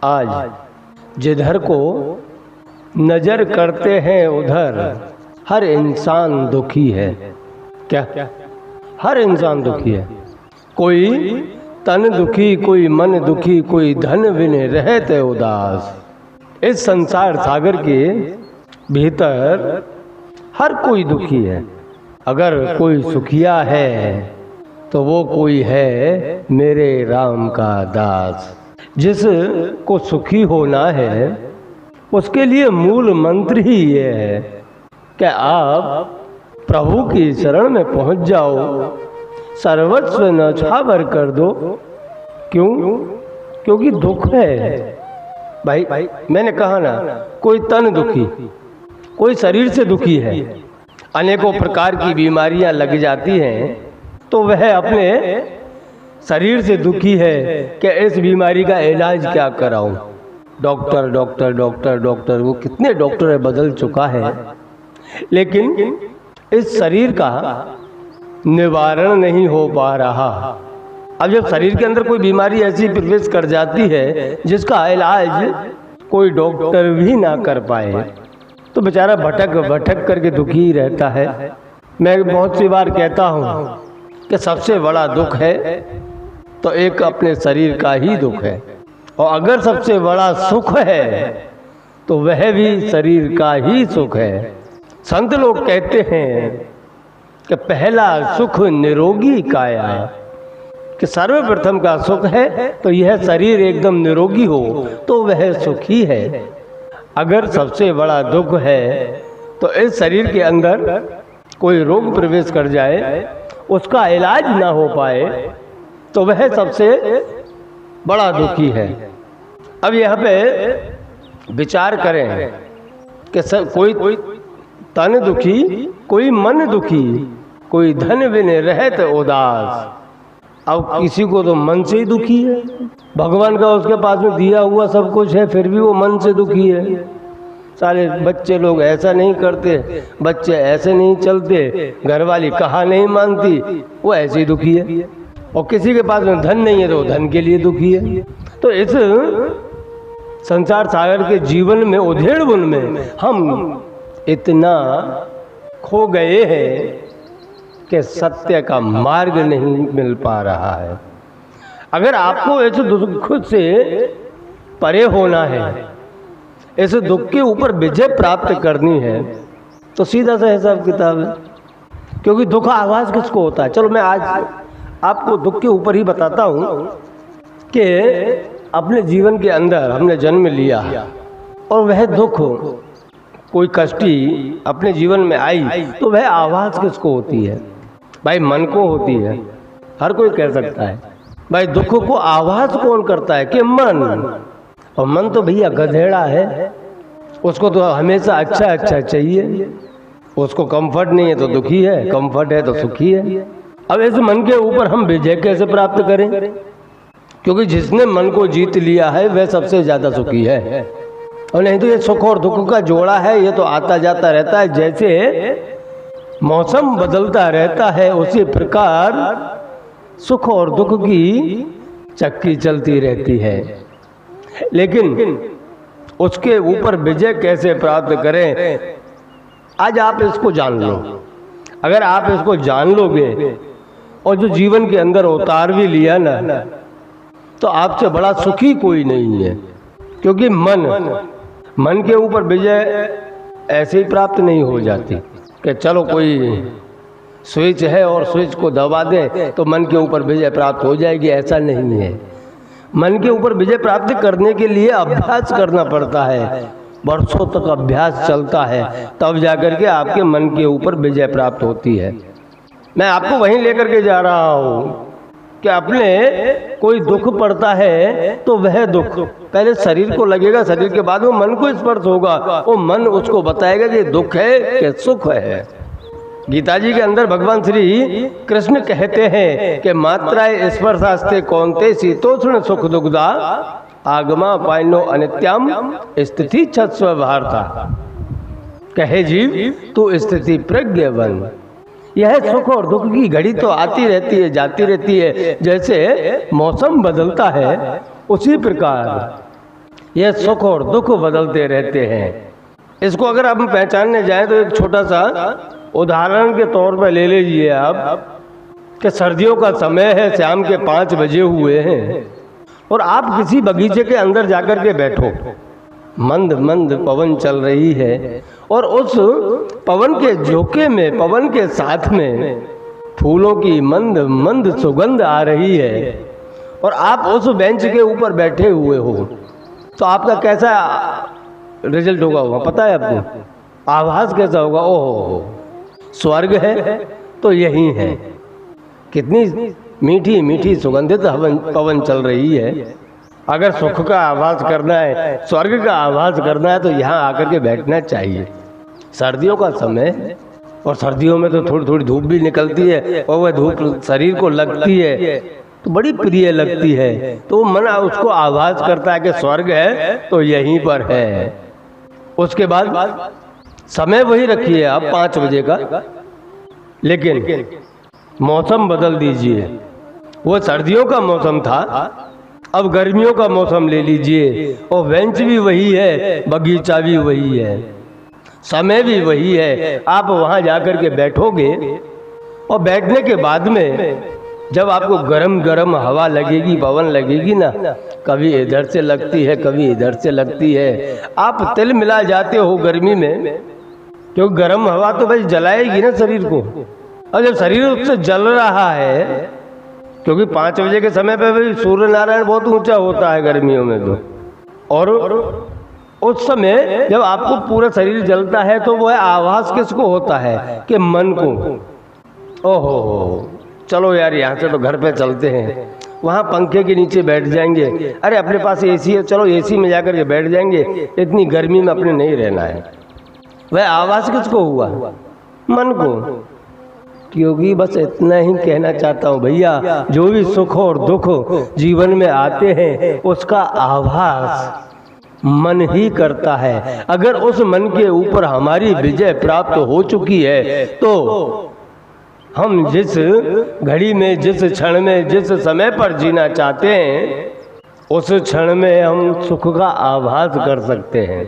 आज जिधर को नजर करते हैं उधर हर इंसान दुखी है। क्या? हर इंसान दुखी है। कोई तन दुखी, कोई मन दुखी, कोई धन बिन रहते उदास। इस संसार सागर के भीतर हर कोई दुखी है। अगर कोई सुखिया है तो वो कोई है मेरे राम का दास। जिसको सुखी होना है उसके लिए मूल मंत्र ही ये है कि आप प्रभु की शरण में पहुंच जाओ, सर्वस्व न्यौछावर कर दो। क्यों? क्योंकि दुख है भाई। मैंने कहा ना, कोई तन दुखी, कोई शरीर से दुखी है, अनेकों प्रकार की बीमारियां लग जाती हैं तो वह अपने शरीर से दुखी है कि इस बीमारी का इलाज क्या कराऊं। डॉक्टर डॉक्टर डॉक्टर डॉक्टर, वो कितने डॉक्टर बदल चुका है, लेकिन इस शरीर का निवारण नहीं हो पा रहा। अब जब शरीर के अंदर कोई बीमारी ऐसी प्रवेश कर जाती है जिसका इलाज कोई डॉक्टर भी ना कर पाए तो बेचारा भटक भटक करके दुखी ही रहता है। मैं बहुत सी बार कहता हूँ कि सबसे बड़ा दुख है तो एक अपने शरीर का ही दुख है, और अगर सबसे बड़ा सुख है तो वह भी शरीर का ही सुख है। संत लोग कहते हैं कि पहला सुख निरोगी काया, कि सर्वप्रथम का सुख है तो यह शरीर एकदम निरोगी हो तो वह सुखी है। अगर सबसे बड़ा दुख है तो इस शरीर के अंदर कोई रोग प्रवेश कर जाए, उसका इलाज ना हो पाए तो वह सबसे बड़ा दुखी है। अब यहाँ पे विचार करें कि कोई तन दुखी, कोई मन दुखी, कोई धन बिन रहत उदास। अब किसी को तो मन से ही दुखी है, भगवान का उसके पास में दिया हुआ सब कुछ है फिर भी वो मन से दुखी है। सारे बच्चे लोग ऐसा नहीं करते, बच्चे ऐसे नहीं चलते, घरवाली कहा नहीं मानती, वो ऐसे ही दुखी है। और किसी के पास में धन नहीं है तो धन के लिए दुखी है। तो इस संसार सागर के जीवन में, उधेड़ बुन में हम इतना खो गए हैं कि सत्य का मार्ग नहीं मिल पा रहा है। अगर आपको इस दुख से परे होना है, इस दुख के ऊपर विजय प्राप्त करनी है तो सीधा सा हिसाब किताब है। क्योंकि दुख आवाज किसको होता है? चलो मैं आज आपको दुख के ऊपर ही बताता हूँ कि अपने जीवन के अंदर हमने जन्म लिया और वह दुख, कोई कष्टी अपने जीवन में आई तो वह आवाज किसको होती है? भाई मन को होती है। हर कोई कह सकता है भाई दुख को आवाज कौन करता है? कि मन। और मन तो भैया गधेड़ा है, उसको तो हमेशा अच्छा अच्छा चाहिए। उसको कंफर्ट नहीं है तो दुखी है, कंफर्ट है तो सुखी है। अब इस मन के ऊपर हम विजय कैसे प्राप्त करें? क्योंकि जिसने मन को जीत लिया है वह सबसे ज्यादा सुखी है। और नहीं तो ये सुख और दुख का जोड़ा है, ये तो आता जाता रहता है। जैसे मौसम बदलता रहता है उसी प्रकार सुख और दुख की चक्की चलती रहती है। लेकिन उसके ऊपर विजय कैसे प्राप्त करें, आज आप इसको जान लो। अगर आप इसको जान लोगे और जो जीवन के अंदर उतार भी लिया ना, तो आपसे बड़ा सुखी कोई नहीं है। क्योंकि मन के ऊपर विजय ऐसे ही प्राप्त नहीं हो जाती कि चलो कोई स्विच है और स्विच को दबा दे तो मन के ऊपर विजय प्राप्त हो जाएगी, ऐसा नहीं है। मन के ऊपर विजय प्राप्त करने के लिए अभ्यास करना पड़ता है, वर्षों तक अभ्यास चलता है, तब जाकर के आपके मन के ऊपर विजय प्राप्त होती है। मैं आपको वहीं लेकर के जा रहा हूँ कि अपने कोई दुख पड़ता है तो वह दुख पहले शरीर को लगेगा, शरीर के बाद वो मन को स्पर्श होगा, वो मन उसको बताएगा कि दुख है कि सुख है। गीता जी के अंदर भगवान श्री कृष्ण कहते हैं कि मात्राए स्पर्शास्ते कौन्ते शीतोष्ण सुख दुग्धा आगमा पायनो अनित्यम स्थिति छत्स्व भारता। कहे जीव तू स्थिति प्रज्ञ बन। यह सुख और दुख की घड़ी तो आती रहती है, जाती रहती है। जैसे मौसम बदलता है उसी प्रकार ये सुख और दुख बदलते रहते हैं। इसको अगर हम पहचानने जाएं तो एक छोटा सा उदाहरण के तौर पर ले लीजिए आप कि सर्दियों का समय है, शाम के 5 बजे हुए हैं और आप किसी बगीचे के अंदर जाकर के बैठो, मंद मंद पवन चल रही है और उस पवन के झोंके में, पवन के साथ में फूलों की मंद मंद सुगंध आ रही है और आप उस बेंच के ऊपर बैठे हुए हो, तो आपका कैसा रिजल्ट होगा वहाँ पता है आपको? आवाज कैसा होगा? ओहो, स्वर्ग है तो यही है। कितनी मीठी मीठी सुगंधित पवन चल रही है। अगर सुख का आवाज करना है, स्वर्ग का आवाज करना है तो यहाँ आकर के बैठना चाहिए। सर्दियों का समय, और सर्दियों में तो थोड़ी थोड़ी धूप भी निकलती है और वह धूप शरीर को लगती है तो बड़ी प्रिय लगती है, तो मन उसको आवाज करता है कि स्वर्ग है तो यहीं पर है। उसके बाद समय वही रखिए आप 5 बजे का, लेकिन मौसम बदल दीजिए। वो सर्दियों का मौसम था, अब गर्मियों का मौसम ले लीजिए और बेंच भी वही है, बगीचा भी वही है, समय भी वही है। आप वहाँ जाकर के बैठोगे और बैठने के बाद में जब आपको गरम गरम हवा लगेगी, पवन लगेगी ना, कभी इधर से लगती है कभी इधर से लगती है, आप तिल मिला जाते हो गर्मी में, क्योंकि गर्म हवा तो भाई जलाएगी ना शरीर को। और जब शरीर उससे जल रहा है, क्योंकि 5 बजे के समय पे भाई सूर्य नारायण बहुत ऊंचा होता है गर्मियों में तो, और उस समय जब आपको पूरा शरीर जलता है तो वह आवाज किसको होता है कि मन को। ओहो, चलो यार यहाँ से तो घर पे चलते हैं, वहाँ पंखे के नीचे बैठ जाएंगे, अरे अपने पास एसी है चलो एसी में जाकर के बैठ जाएंगे, इतनी गर्मी में अपने नहीं रहना है। वह आवाज किसको हुआ? मन को। क्योंकि बस इतना ही कहना चाहता हूँ भैया, जो भी सुख और दुख जीवन में आते हैं उसका आभास मन ही करता है। अगर उस मन के ऊपर हमारी विजय प्राप्त हो चुकी है तो हम जिस घड़ी में, जिस क्षण में, जिस समय पर जीना चाहते हैं उस क्षण में हम सुख का आभास कर सकते हैं।